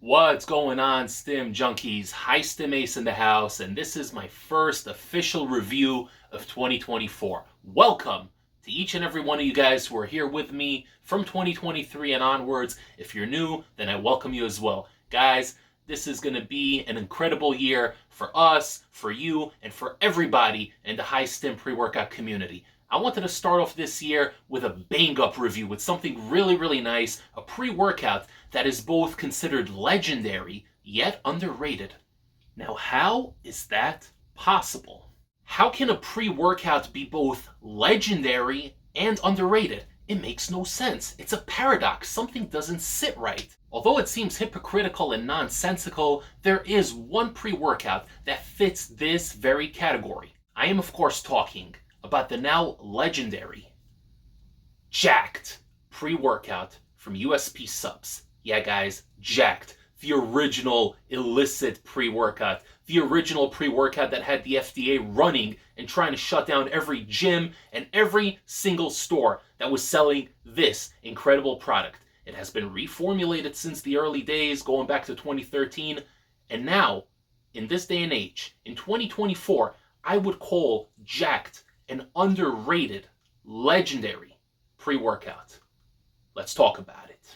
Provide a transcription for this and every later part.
What's going on, stim junkies? Hi, Stim Ace in the house, and this is my first official review of 2024. Welcome to each and every one of you guys who are here with me from 2023 and onwards. If you're new, then I welcome you as well. Guys, this is going to be an incredible year for us, for you, and for everybody in the high stim pre-workout community. I wanted to start off this year with a bang-up review with something really nice, a pre-workout that is both considered legendary yet underrated. Now, how is that possible? How can a pre-workout be both legendary and underrated? It makes no sense. It's a paradox. Something doesn't sit right. Although it seems hypocritical and nonsensical, there is one pre-workout that fits this very category. I am, of course, talking about the now legendary Jack3d pre-workout from USP Subs. Yeah, guys, Jack3d, the original illicit pre-workout, the original pre-workout that had the FDA running and trying to shut down every gym and every single store that was selling this incredible product. It has been reformulated since the early days, going back to 2013, and now, in this day and age, in 2024, I would call Jack3d an underrated, legendary pre-workout. Let's talk about it.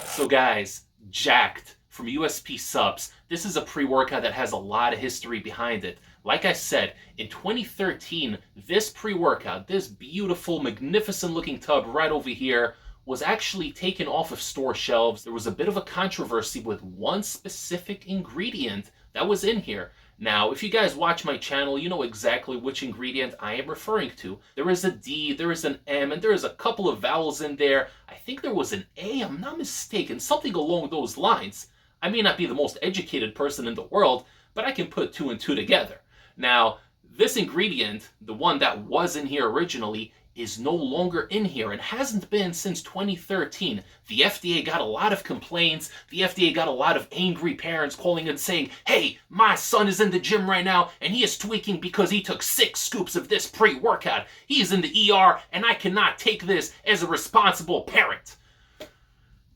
So guys, Jack3d from USP Subs. This is a pre-workout that has a lot of history behind it. Like I said, in 2013, this pre-workout, this beautiful, magnificent looking tub right over here, was actually taken off of store shelves. There was a bit of a controversy with one specific ingredient that was in here. Now, if you guys watch my channel, you know exactly which ingredient I am referring to. There is a D, there is an M, and there is a couple of vowels in there. I think there was an A, I'm not mistaken, something along those lines. I may not be the most educated person in the world, but I can put two and two together. Now, this ingredient, the one that was in here originally, is no longer in here and hasn't been since 2013. The FDA got a lot of complaints. The FDA got a lot of angry parents calling and saying, hey, my son is in the gym right now and he is tweaking because he took 6 scoops of this pre-workout. He is in the ER and I cannot take this as a responsible parent.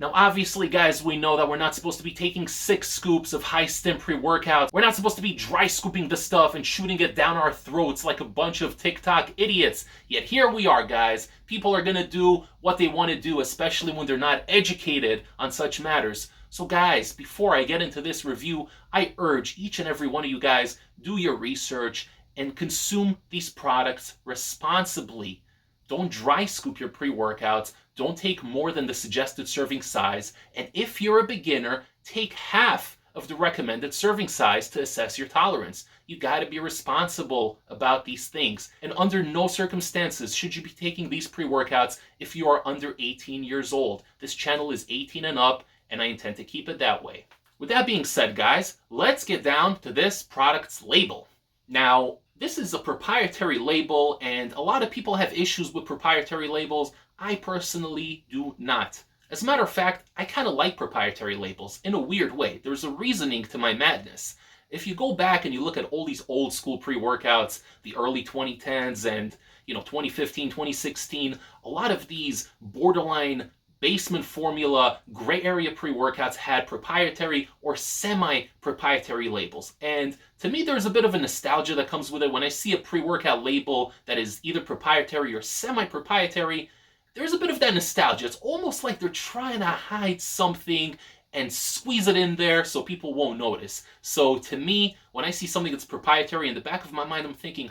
Now, obviously, guys, we know that we're not supposed to be taking 6 scoops of high-stim pre-workouts. We're not supposed to be dry scooping the stuff and shooting it down our throats like a bunch of TikTok idiots. Yet here we are, guys. People are going to do what they want to do, especially when they're not educated on such matters. So, guys, before I get into this review, I urge each and every one of you guys, do your research and consume these products responsibly. Don't dry scoop your pre-workouts. Don't take more than the suggested serving size. And if you're a beginner, take half of the recommended serving size to assess your tolerance. You got to be responsible about these things. And under no circumstances should you be taking these pre-workouts if you are under 18 years old. This channel is 18 and up, and I intend to keep it that way. With that being said, guys, let's get down to this product's label. Now, this is a proprietary label, and a lot of people have issues with proprietary labels. I personally do not. As a matter of fact, I kind of like proprietary labels in a weird way. There's a reasoning to my madness. If you go back and you look at all these old school pre-workouts, the early 2010s and 2015, 2016, a lot of these borderline basement formula, gray area pre-workouts had proprietary or semi-proprietary labels. And to me, there's a bit of a nostalgia that comes with it. When I see a pre-workout label that is either proprietary or semi-proprietary, there's a bit of that nostalgia. It's almost like they're trying to hide something and squeeze it in there so people won't notice. So to me, when I see something that's proprietary, in the back of my mind, I'm thinking,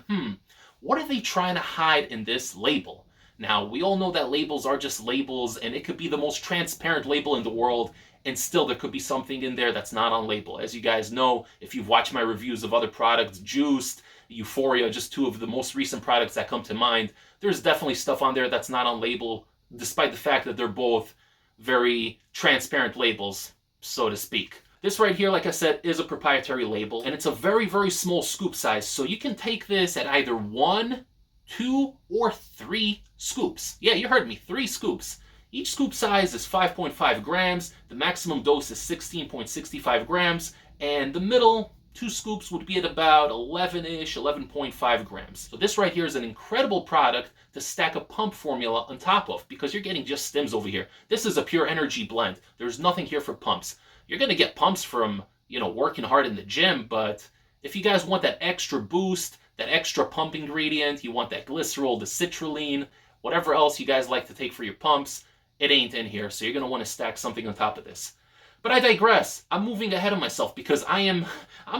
what are they trying to hide in this label? Now, we all know that labels are just labels, and it could be the most transparent label in the world, and still there could be something in there that's not on label. As you guys know, if you've watched my reviews of other products, Juiced, Euphoria, just 2 of the most recent products that come to mind, there's definitely stuff on there that's not on label, despite the fact that they're both very transparent labels, so to speak. This right here, like I said, is a proprietary label, and it's a very small scoop size, so you can take this at either 1, 2, or 3 scoops. Yeah, you heard me, 3 scoops. Each scoop size is 5.5 grams, the maximum dose is 16.65 grams, and the middle 2 scoops would be at about 11-ish, 11.5 grams. So this right here is an incredible product to stack a pump formula on top of, because you're getting just stims over here. This is a pure energy blend. There's nothing here for pumps. you're going to get pumps from, working hard in the gym, but if you guys want that extra boost, that extra pump ingredient, you want that glycerol, the citrulline, whatever else you guys like to take for your pumps, it ain't in here. So you're going to want to stack something on top of this. But I digress. I'm moving ahead of myself because I'm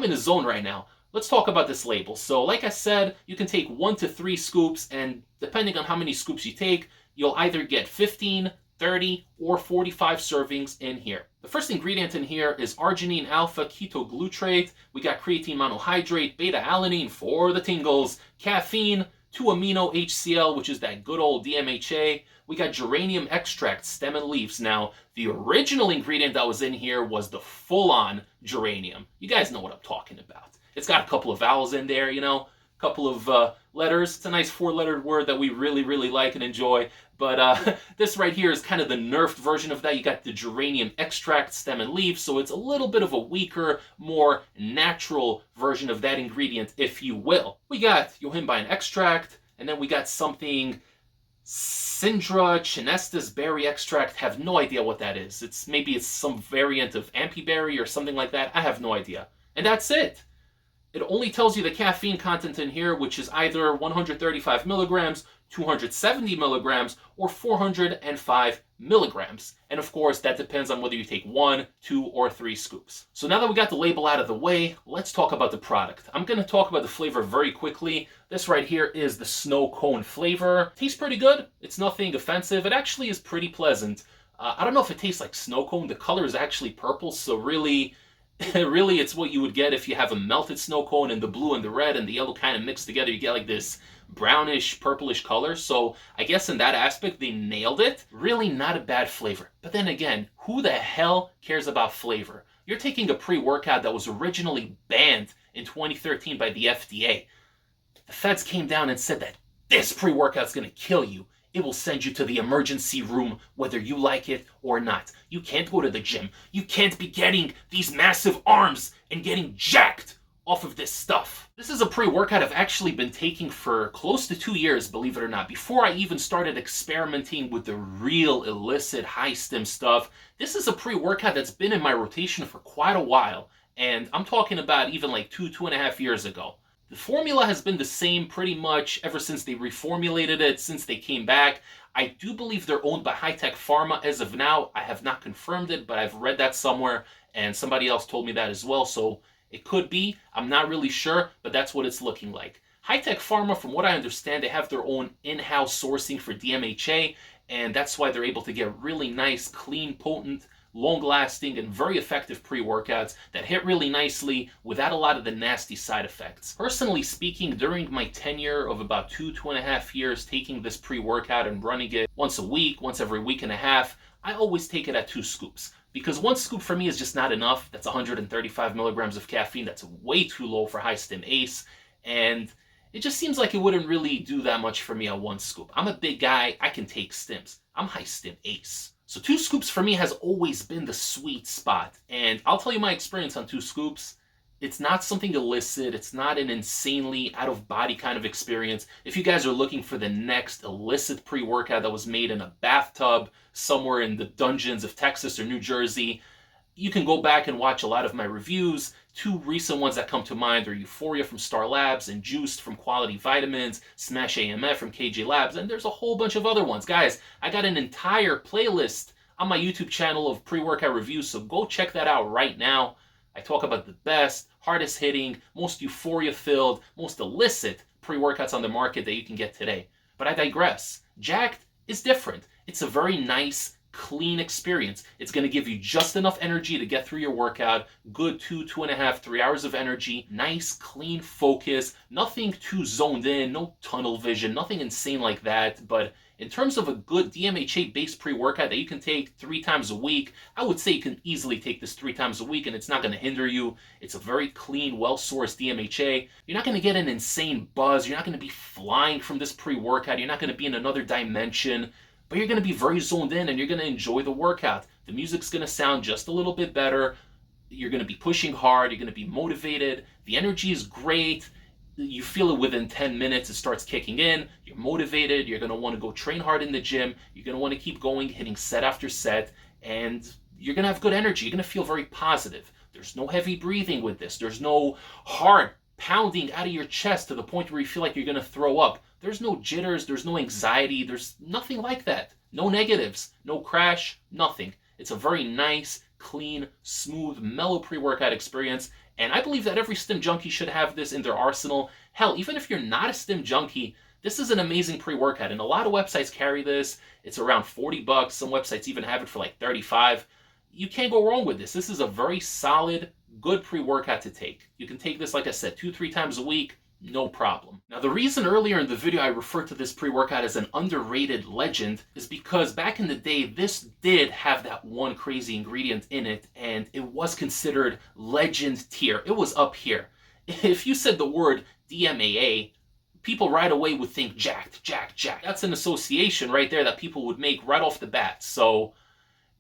in a zone right now. Let's talk about this label. So like I said, you can take 1 to 3 scoops, and depending on how many scoops you take, you'll either get 15, 30, or 45 servings in here. The first ingredient in here is arginine alpha ketoglutarate. We got creatine monohydrate, beta-alanine for the tingles, caffeine, 2-amino HCl, which is that good old DMHA. We got geranium extract, stem and leaves. Now, the original ingredient that was in here was the full-on geranium. You guys know what I'm talking about. It's got a couple of vowels in there, a couple of letters. It's a nice 4-lettered word that we really, really like and enjoy. But this right here is kind of the nerfed version of that. You got the geranium extract, stem and leaves, so it's a little bit of a weaker, more natural version of that ingredient, if you will. We got yohimbine extract, and then we got something Syndra chinestis berry extract. Have no idea what that is. Maybe it's some variant of ampiberry or something like that. I have no idea. And that's it. It only tells you the caffeine content in here, which is either 135 milligrams, 270 milligrams, or 405 milligrams. And of course, that depends on whether you take 1, 2, or 3 scoops. So now that we got the label out of the way, let's talk about the product. I'm going to talk about the flavor very quickly. This right here is the snow cone flavor. Tastes pretty good. It's nothing offensive. It actually is pretty pleasant. I don't know if it tastes like snow cone. The color is actually purple, so really it's what you would get if you have a melted snow cone, and the blue and the red and the yellow kind of mixed together. You get like this brownish, purplish color. So I guess in that aspect, they nailed it. Really not a bad flavor. But then again, who the hell cares about flavor? You're taking a pre-workout that was originally banned in 2013 by the FDA. The feds came down and said that this pre-workout's going to kill you. It will send you to the emergency room whether you like it or not. You can't go to the gym. You can't be getting these massive arms and getting jacked off of this stuff. This is a pre-workout I've actually been taking for close to 2 years, believe it or not. Before I even started experimenting with the real illicit high stim stuff, this is a pre-workout that's been in my rotation for quite a while. And I'm talking about even like 2.5 years ago. The formula has been the same pretty much ever since they reformulated it, since they came back. I do believe they're owned by High-Tech Pharma as of now. I have not confirmed it, but I've read that somewhere, and somebody else told me that as well, so it could be. I'm not really sure, but that's what it's looking like. High-Tech Pharma, from what I understand, they have their own in-house sourcing for DMHA, and that's why they're able to get really nice, clean, potent, long-lasting, and very effective pre-workouts that hit really nicely without a lot of the nasty side effects. Personally speaking, during my tenure of about 2.5 years taking this pre-workout and running it once a week, once every week and a half, I always take it at 2 scoops. Because 1 scoop for me is just not enough. That's 135 milligrams of caffeine. That's way too low for high stim ACE. And it just seems like it wouldn't really do that much for me on 1 scoop. I'm a big guy. I can take stims. I'm high stim ACE. So 2 scoops for me has always been the sweet spot. And I'll tell you my experience on 2 scoops. It's not something illicit. It's not an insanely out-of-body kind of experience. If you guys are looking for the next illicit pre-workout that was made in a bathtub somewhere in the dungeons of Texas or New Jersey, you can go back and watch a lot of my reviews. 2 recent ones that come to mind are Euphoria from Star Labs and Juiced from Quality Vitamins, Smash AMF from KJ Labs, and there's a whole bunch of other ones. Guys, I got an entire playlist on my YouTube channel of pre-workout reviews, so go check that out right now. I talk about the best, hardest hitting, most euphoria-filled, most illicit pre-workouts on the market that you can get today. But I digress. Jacked is different. It's a very nice, clean experience. It's going to give you just enough energy to get through your workout, good 2.5, 3 hours of energy, nice, clean focus, nothing too zoned in, no tunnel vision, nothing insane like that. But in terms of a good DMHA-based pre-workout that you can take 3 times a week, I would say you can easily take this 3 times a week and it's not going to hinder you. It's a very clean, well-sourced DMHA. You're not going to get an insane buzz. You're not going to be flying from this pre-workout. You're not going to be in another dimension. But you're going to be very zoned in and you're going to enjoy the workout. The music's going to sound just a little bit better. You're going to be pushing hard. You're going to be motivated. The energy is great. You feel it within 10 minutes. It starts kicking in. You're motivated. You're going to want to go train hard in the gym. You're going to want to keep going, hitting set after set. And you're going to have good energy. You're going to feel very positive. There's no heavy breathing with this. There's no heart pounding out of your chest to the point where you feel like you're going to throw up. There's no jitters. There's no anxiety. There's nothing like that. No negatives, no crash, nothing. It's a very nice, clean, smooth, mellow pre-workout experience. And I believe that every stim junkie should have this in their arsenal. Hell, even if you're not a stim junkie, this is an amazing pre-workout. And a lot of websites carry this. It's around 40 bucks. Some websites even have it for like 35. You can't go wrong with this. This is a very solid, good pre-workout to take. You can take this, like I said, 2-3 times a week, no problem. Now, the reason earlier in the video I referred to this pre-workout as an underrated legend is because back in the day, this did have that one crazy ingredient in it, and it was considered legend tier. It was up here. If you said the word DMAA, people right away would think jacked. That's an association right there that people would make right off the bat. So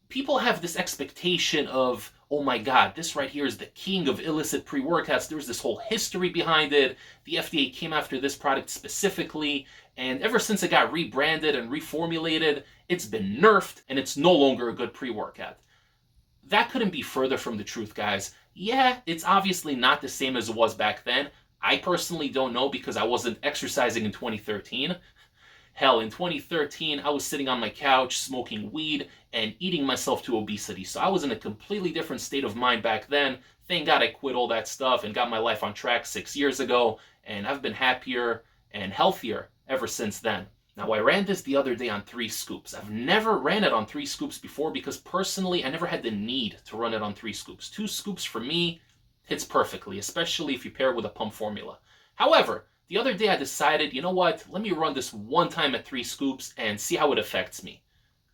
people have this expectation of, oh my God, this right here is the king of illicit pre-workouts. There's this whole history behind it. The FDA came after this product specifically, and ever since it got rebranded and reformulated, it's been nerfed, and it's no longer a good pre-workout. That couldn't be further from the truth, guys. Yeah, it's obviously not the same as it was back then. I personally don't know because I wasn't exercising in 2013. Hell, in 2013, I was sitting on my couch, smoking weed, and eating myself to obesity. So I was in a completely different state of mind back then. Thank God I quit all that stuff and got my life on track 6 years ago, and I've been happier and healthier ever since then. Now, I ran this the other day on 3 scoops. I've never ran it on 3 scoops before because personally, I never had the need to run it on 3 scoops. 2 scoops for me hits perfectly, especially if you pair it with a pump formula. However, the other day I decided, you know what, let me run this one time at 3 scoops and see how it affects me.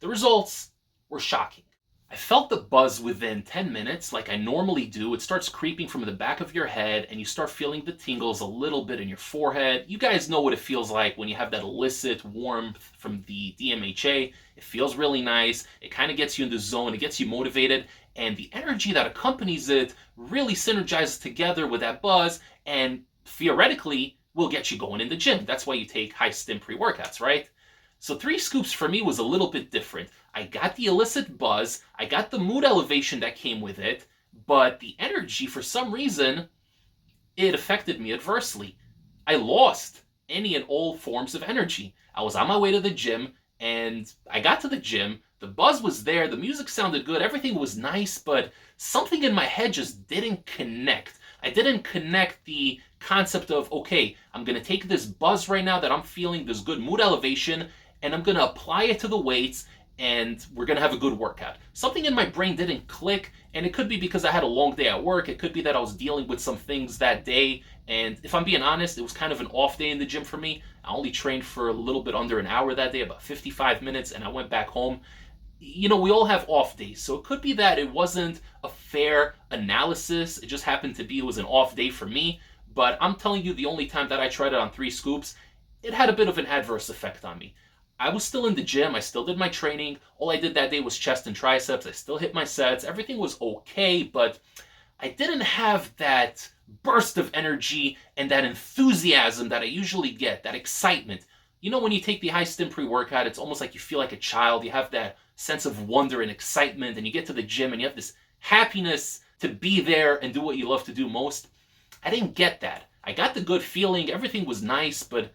The results were shocking. I felt the buzz within 10 minutes like I normally do. It starts creeping from the back of your head and you start feeling the tingles a little bit in your forehead. You guys know what it feels like when you have that illicit warmth from the DMHA. It feels really nice. It kind of gets you in the zone. It gets you motivated. And the energy that accompanies it really synergizes together with that buzz and theoretically will get you going in the gym. That's why you take high stim pre-workouts, right? So 3 scoops for me was a little bit different. I got the illicit buzz, I got the mood elevation that came with it, but the energy, for some reason, it affected me adversely. I lost any and all forms of energy. I was on my way to the gym, and I got to the gym, the buzz was there, the music sounded good, everything was nice, but something in my head just didn't connect. I didn't connect the concept of, okay, I'm going to take this buzz right now that I'm feeling, this good mood elevation, and I'm going to apply it to the weights, and we're going to have a good workout. Something in my brain didn't click, and it could be because I had a long day at work. It could be that I was dealing with some things that day, and if I'm being honest, it was kind of an off day in the gym for me. I only trained for a little bit under an hour that day, about 55 minutes, and I went back home. You know, we all have off days, so it could be that it wasn't a fair analysis. It just happened to be it was an off day for me, but I'm telling you, the only time that I tried it on 3 scoops, it had a bit of an adverse effect on me. I was still in the gym, I still did my training, all I did that day was chest and triceps, I still hit my sets, everything was okay, but I didn't have that burst of energy and that enthusiasm that I usually get, that excitement. You know, when you take the high stim pre-workout, it's almost like you feel like a child, you have that sense of wonder and excitement, and you get to the gym and you have this happiness to be there and do what you love to do most. I didn't get that. I got the good feeling, everything was nice, but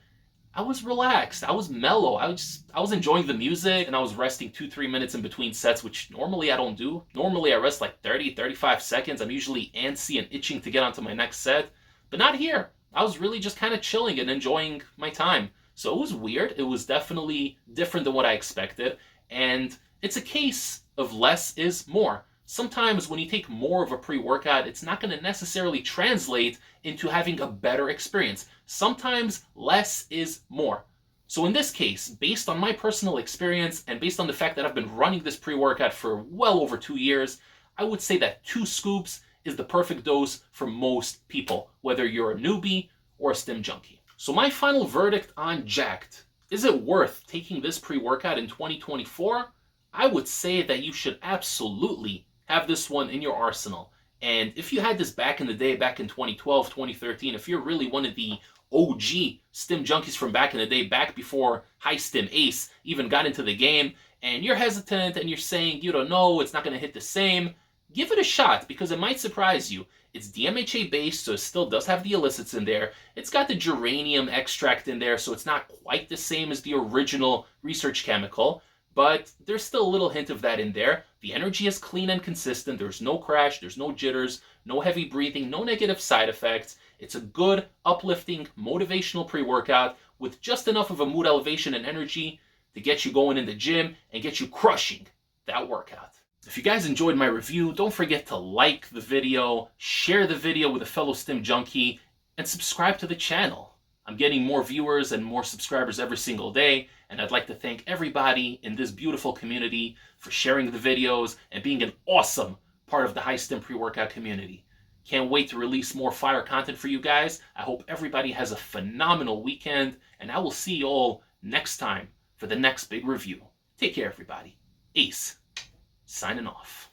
I was relaxed, I was mellow, I was enjoying the music, and I was resting 2-3 minutes in between sets, which normally I don't do. Normally I rest like 30-35 seconds. I'm usually antsy and itching to get onto my next set, but not here. I was really just kind of chilling and enjoying my time. So it was weird. It was definitely different than what I expected, and it's a case of less is more. Sometimes when you take more of a pre-workout, it's not going to necessarily translate into having a better experience. Sometimes less is more. So in this case, based on my personal experience and based on the fact that I've been running this pre-workout for well over 2 years, I would say that 2 scoops is the perfect dose for most people, whether you're a newbie or a stim junkie. So my final verdict on Jacked. Is it worth taking this pre-workout in 2024? I would say that you should absolutely have this one in your arsenal. And if you had this back in the day, back in 2012, 2013, if you're really one of the OG stim junkies from back in the day, back before High Stim Ace even got into the game, and you're hesitant and you're saying you don't know, it's not going to hit the same, give it a shot because it might surprise you. It's DMHA based, so it still does have the illicits in there. It's got the geranium extract in there, so it's not quite the same as the original research chemical, but there's still a little hint of that in there. The energy is clean and consistent. There's no crash, there's no jitters, no heavy breathing, no negative side effects. It's a good, uplifting, motivational pre-workout with just enough of a mood elevation and energy to get you going in the gym and get you crushing that workout. If you guys enjoyed my review, don't forget to like the video, share the video with a fellow stim junkie, and subscribe to the channel. I'm getting more viewers and more subscribers every single day, and I'd like to thank everybody in this beautiful community for sharing the videos and being an awesome part of the High Stim Pre-Workout community. Can't wait to release more fire content for you guys. I hope everybody has a phenomenal weekend, and I will see you all next time for the next big review. Take care, everybody. Ace, signing off.